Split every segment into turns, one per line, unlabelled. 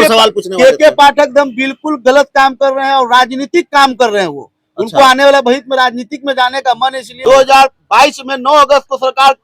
सवाल पूछने वाले
के पाठक एकदम बिल्कुल गलत काम कर रहे हैं और राजनीतिक काम कर रहे हैं वो। उनको आने वाला भविष्य में राजनीतिक में जाने का मन है, इसलिए 2022 में 9 अगस्त को सरकार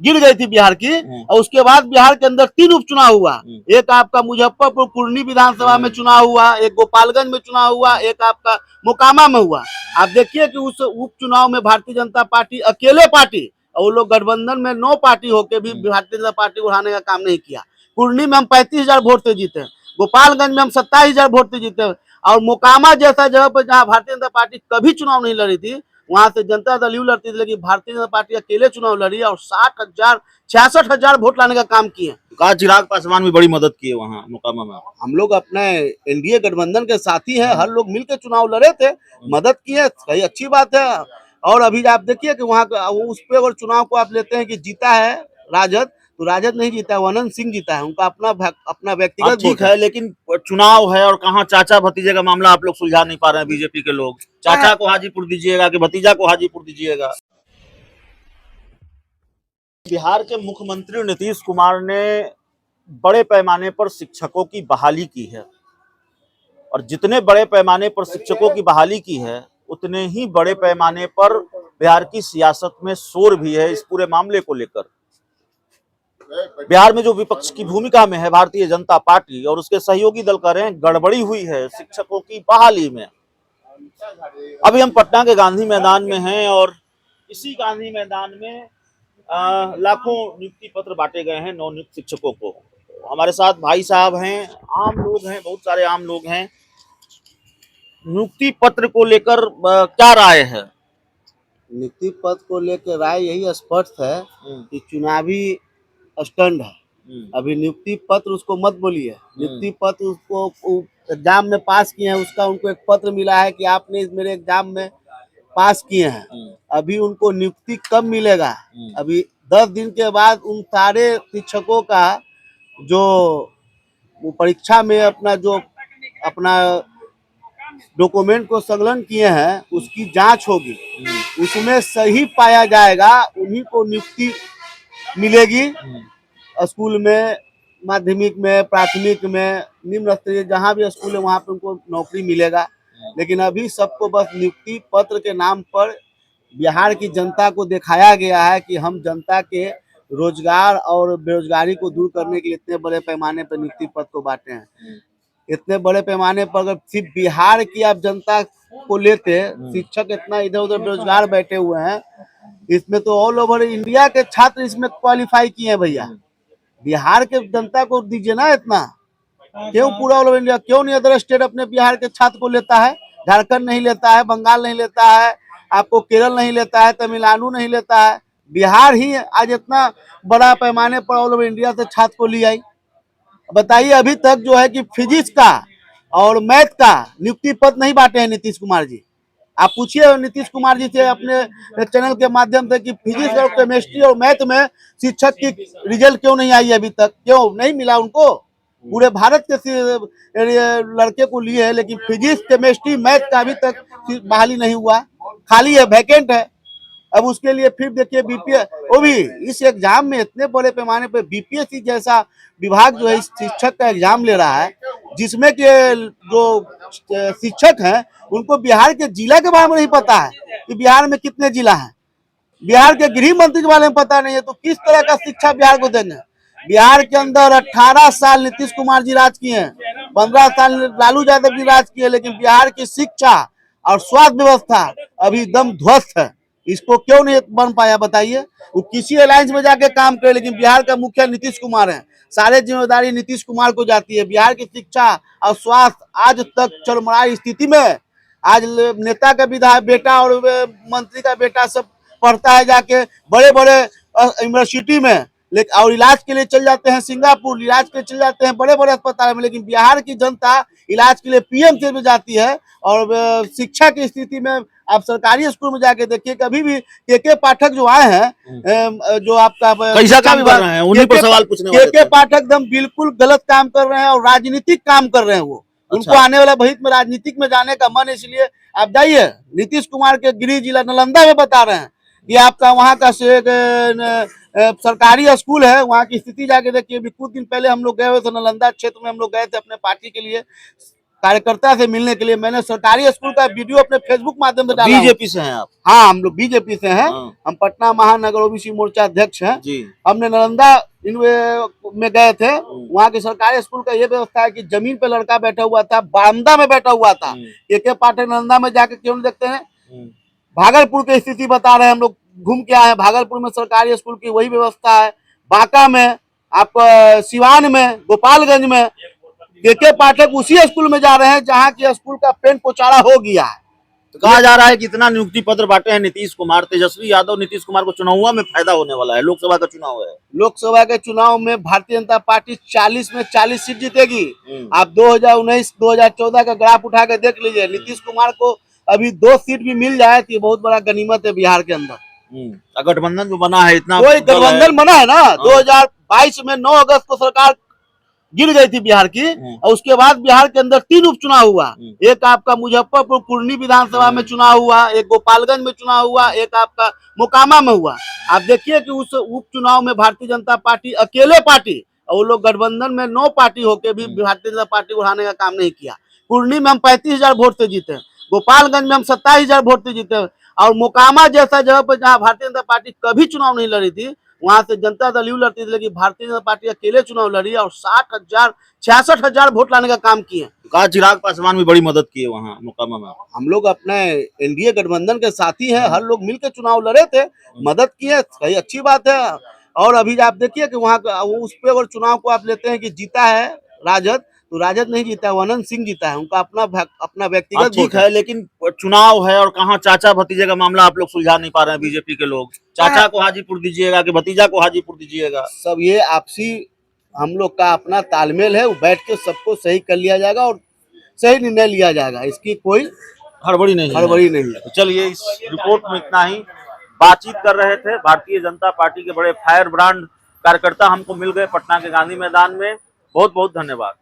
गिर गई थी बिहार की, और उसके बाद बिहार के अंदर 3 उपचुनाव हुआ। एक आपका मुजफ्फरपुर पूर्णी विधानसभा में चुनाव हुआ, एक गोपालगंज में चुनाव हुआ, एक आपका मोकामा में हुआ। आप देखिए कि उस उपचुनाव में भारतीय जनता पार्टी अकेले पार्टी, और वो लोग गठबंधन में 9 पार्टी होके भी भारतीय जनता पार्टी उठाने का काम नहीं किया। पूर्णी में हम 35,000 वोट से जीते, गोपालगंज में हम 27,000 वोट से जीते, और मोकामा जैसा जगह पर जहाँ भारतीय जनता पार्टी कभी चुनाव नहीं लड़ी थी, वहां से जनता दल यू लड़ती थी, लेकिन भारतीय जनता पार्टी अकेले चुनाव लड़ी और 66,000 वोट लाने का काम किए।
कहा चिराग पासवान भी बड़ी मदद की है वहाँ मोकामा में।
हम लोग अपने एनडीए गठबंधन के साथी हैं, हर लोग मिलकर चुनाव लड़े थे, मदद किए, सही अच्छी बात है। और अभी आप देखिए कि वहाँ उस पे अगर चुनाव को आप लेते हैं कि जीता है राजद, तो राजद नहीं जीता, अनंत सिंह जीता है, उनका अपना व्यक्तिगत
ठीक है, लेकिन चुनाव है और कहाँ चाचा भतीजे का मामला आप लोग सुलझा नहीं पा रहे हैं बीजेपी के लोग। चाचा को हाजीपुर दीजिएगा कि भतीजा को हाजीपुर दीजिएगा। बिहार के मुख्यमंत्री नीतीश कुमार ने बड़े पैमाने पर शिक्षकों की बहाली की है, और जितने बड़े पैमाने पर शिक्षकों की बहाली की है, उतने ही बड़े पैमाने पर बिहार की सियासत में शोर भी है इस पूरे मामले को लेकर। बिहार में जो विपक्ष की भूमिका में है भारतीय जनता पार्टी और उसके सहयोगी दल कह रहे हैं गड़बड़ी हुई है शिक्षकों की बहाली में। अभी हम पटना के गांधी मैदान में हैं, और इसी गांधी मैदान में लाखों नियुक्ति पत्र बांटे गए हैं नवनियुक्त शिक्षकों को। हमारे साथ भाई साहब हैं, आम लोग हैं, बहुत सारे आम लोग हैं। नियुक्ति पत्र को लेकर क्या राय है?
नियुक्ति पत्र को लेकर राय यही स्पष्ट है कि चुनावी स्टंट है। अभी नियुक्ति पत्र उसको मत बोलिए, नियुक्ति पत्र उसको एग्जाम में पास किए हैं, उसका उनको एक पत्र मिला है कि आपने मेरे एग्जाम में पास किए हैं। अभी उनको नियुक्ति कब मिलेगा? अभी 10 दिन के बाद उन सारे शिक्षकों का जो वो परीक्षा में अपना डॉक्यूमेंट को संकलन किए हैं, उसकी जांच होगी, उसमें सही पाया जाएगा, उन्हीं को नियुक्ति मिलेगी। स्कूल में, माध्यमिक में, प्राथमिक में, निम्न स्तरीय जहाँ भी स्कूल है वहाँ पे उनको नौकरी मिलेगा। लेकिन अभी सबको बस नियुक्ति पत्र के नाम पर बिहार की जनता को दिखाया गया है कि हम जनता के रोजगार और बेरोजगारी को दूर करने के लिए इतने बड़े पैमाने पर नियुक्ति पत्र को बांटे हैं। इतने बड़े पैमाने पर अगर सिर्फ बिहार की आप जनता को लेते, शिक्षक इतना इधर उधर बेरोजगार बैठे हुए हैं, इसमें तो ऑल ओवर इंडिया के छात्र इसमें क्वालिफाई किए हैं भैया। बिहार के जनता को दीजिए ना इतना, क्यों पूरा ऑल ओवर इंडिया, क्यों नहीं अदर स्टेट अपने बिहार के छात्र को लेता है? झारखंड नहीं लेता है, बंगाल नहीं लेता है, आपको केरल नहीं लेता है, तमिलनाडु नहीं लेता है, बिहार ही आज इतना बड़ा पैमाने पर ऑल ओवर इंडिया से छात्र को लिया। बताइए अभी तक जो है कि फिजिक्स का और मैथ का नियुक्ति पत्र नहीं बांटे हैं नीतीश कुमार जी। आप पूछिए नीतीश कुमार जी से अपने चैनल के माध्यम से कि फिजिक्स और केमिस्ट्री और मैथ में शिक्षक की रिजल्ट क्यों नहीं आई अभी तक, क्यों नहीं मिला उनको? पूरे भारत के लड़के को लिए है, लेकिन फिजिक्स केमिस्ट्री मैथ का अभी तक बहाली नहीं हुआ, खाली है, वैकेंट है। अब उसके लिए फिर देखिए बीपीएस, वो भी इस एग्जाम में इतने बड़े पैमाने पे बीपीएससी जैसा विभाग जो है शिक्षक का एग्जाम ले रहा है, जिसमें के जो शिक्षक हैं उनको बिहार के जिला के बारे में नहीं पता है कि बिहार में कितने जिला हैं, बिहार के गृह मंत्री के बारे में पता नहीं है, तो किस तरह का शिक्षा बिहार को देंगे? बिहार के अंदर 18 साल नीतीश कुमार जी राज किए हैं, 15 साल लालू यादव जी राज किए, लेकिन बिहार की शिक्षा और स्वास्थ्य व्यवस्था अभी एकदम ध्वस्त है। इसको क्यों नहीं बन पाया बताइए? वो किसी अलायंस में जाके काम करे, लेकिन बिहार का मुखिया नीतीश कुमार है, सारे जिम्मेदारी नीतीश कुमार को जाती है। बिहार की शिक्षा और स्वास्थ्य आज तक चरमराई स्थिति में। आज नेता का विधायक बेटा और मंत्री का बेटा सब पढ़ता है जाके बड़े बड़े यूनिवर्सिटी में, लेकिन और इलाज के लिए चल जाते हैं सिंगापुर, इलाज के लिए चल जाते हैं बड़े बड़े अस्पताल में, लेकिन बिहार की जनता इलाज के लिए पीएमसीएच में जाती है। और शिक्षा की स्थिति में आप सरकारी स्कूल में जाके देखिए, कभी भी के पाठक जो आए हैं, जो आपका
कैसा काम कर रहे हैं, उन्हीं पर सवाल पूछने वाले
के पाठक एकदम बिल्कुल गलत काम कर रहे हैं और राजनीतिक काम कर रहे हैं वो। उनको आने वाला भविष्य में राजनीतिक में जाने का मन है, इसलिए आप जाइए नीतीश कुमार के गृह जिला नालंदा में बता रहे हैं ये आपका वहाँ का सरकारी स्कूल है, वहाँ की स्थिति जाके देखिए। अभी कुछ दिन पहले हम लोग गए हुए थे नालंदा क्षेत्र में, हम लोग गए थे अपने पार्टी के लिए, कार्यकर्ता से मिलने के लिए। मैंने सरकारी स्कूल का वीडियो अपने फेसबुक माध्यम से डाला।
बीजेपी से हैं आप?
हाँ, हम लोग बीजेपी से हैं।
हाँ।
हम पटना महानगर ओबीसी मोर्चा अध्यक्ष हैं
जी।
हमने नालंदा में गए थे। वहाँ के सरकारी स्कूल का ये व्यवस्था है कि जमीन पे लड़का बैठा हुआ था, बरामदा में बैठा हुआ था। के पाठक नालंदा में जाके क्यों देखते हैं। भागलपुर की स्थिति बता रहे हैं, हम लोग घूम के आए हैं। भागलपुर में सरकारी स्कूल की वही व्यवस्था है। बांका में, आप सिवान में, गोपालगंज में के पाठक उसी स्कूल में जा रहे हैं जहाँ की स्कूल का पेंट पोचाड़ा हो गया है।
तो कहा जा रहा है कि इतना नियुक्ति पत्र बांटे हैं नीतीश कुमार, तेजस्वी यादव नीतीश कुमार को चुनाव में फायदा होने वाला है। लोकसभा का चुनाव है।
लोकसभा के चुनाव में भारतीय जनता पार्टी 40 में 40 सीट जीतेगी। आप 2019-2014 का ग्राफ उठा के देख लीजिए। नीतीश कुमार को अभी 2 सीट भी मिल जाए तो ये बहुत बड़ा गनीमत है बिहार के अंदर।
गठबंधन जो बना है, इतना
कोई गठबंधन बना है ना। 2022 में 9 अगस्त को सरकार गिर गई थी बिहार की, और उसके बाद बिहार के अंदर 3 उपचुनाव हुआ। एक आपका मुजफ्फरपुर कुर्नी विधानसभा में चुनाव हुआ, एक गोपालगंज में चुनाव हुआ, एक आपका मोकामा में हुआ। आप देखिए कि उस उपचुनाव में भारतीय जनता पार्टी अकेले पार्टी, और वो लोग गठबंधन में 9 पार्टी होके भी भारतीय जनता पार्टी उठाने का काम नहीं किया। कुर्नी में हम 35,000 वोट से जीते, गोपालगंज में हम 27,000 वोट से जीते, और मोकामा जैसा जगह पर जहाँ भारतीय जनता पार्टी कभी चुनाव नहीं लड़ी थी, वहां से जनता दल यू लड़ती थी, लेकिन भारतीय जनता पार्टी अकेले चुनाव लड़ी और 66,000 वोट लाने का काम किए।
कहा चिराग पासवान भी बड़ी मदद की है वहाँ मोकामा में।
हम लोग अपने एनडीए गठबंधन के साथी हैं, हर लोग मिलकर चुनाव लड़े थे, मदद किए, सही अच्छी बात है। और अभी आप देखिए कि वहाँ उस पे अगर चुनाव को आप लेते हैं कि जीता है राजद, तो राजद नहीं जीता है, अनंत सिंह जीता है। उनका अपना व्यक्तिगत
ठीक है, लेकिन चुनाव है और कहाँ चाचा भतीजे का मामला आप लोग सुलझा नहीं पा रहे हैं। बीजेपी के लोग चाचा को हाजीपुर दीजिएगा कि भतीजा को हाजीपुर दीजिएगा।
सब ये आपसी हम लोग का अपना तालमेल है, वो बैठ के सबको सही कर लिया जाएगा और सही निर्णय लिया जाएगा। इसकी कोई
हड़बड़ी नहीं
है।
तो चलिए, इस रिपोर्ट में इतना ही। बातचीत कर रहे थे भारतीय जनता पार्टी के बड़े फायर ब्रांड कार्यकर्ता हमको मिल गए पटना के गांधी मैदान में। बहुत बहुत धन्यवाद।